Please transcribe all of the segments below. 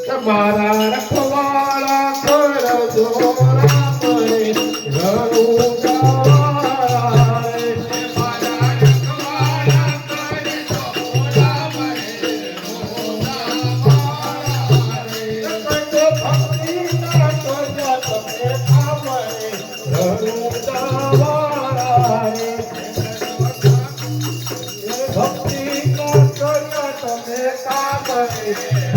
તમારા રખવાળા કરજો રામ રે રણુજારે મારા રખવાળા કરજો રામ રે રણુજારે ભક્તિ ના કરજો તમે કામ રે રણુજારે ભક્તિ ના કરજો તમે કામ રે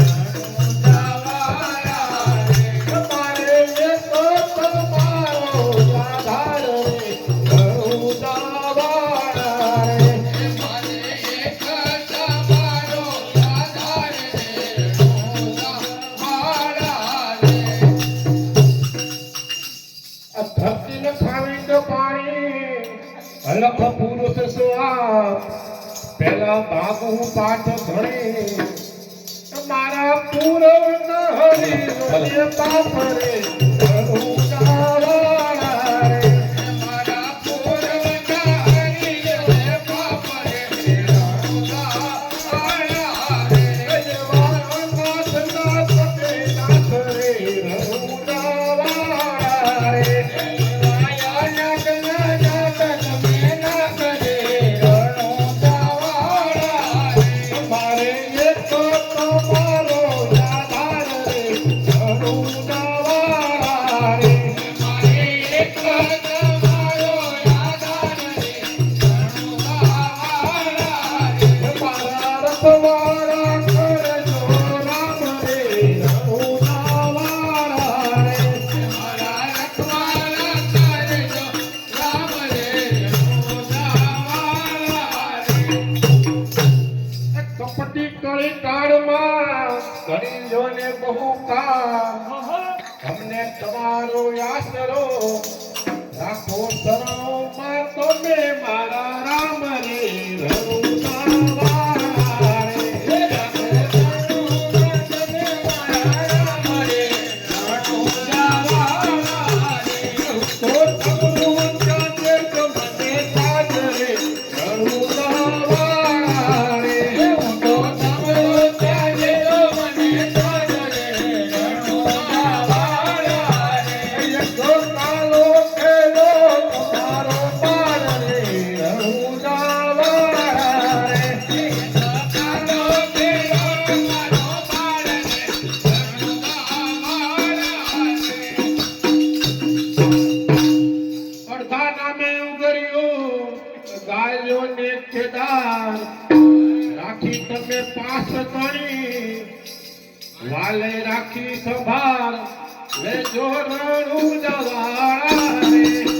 અલખ પુરુષ સ્વા પેલા બાબુ પાઠ ધણે મારા પૂરવ ન હરી રોય પાપ રે બહુ કામ અમને તમારો આશરો રાખો શરણોમાં તમે મારા રામ રે રાખી તમે પાસ ગણી વાલે રાખી સંભાળ લે જો રણુજાવાળા રે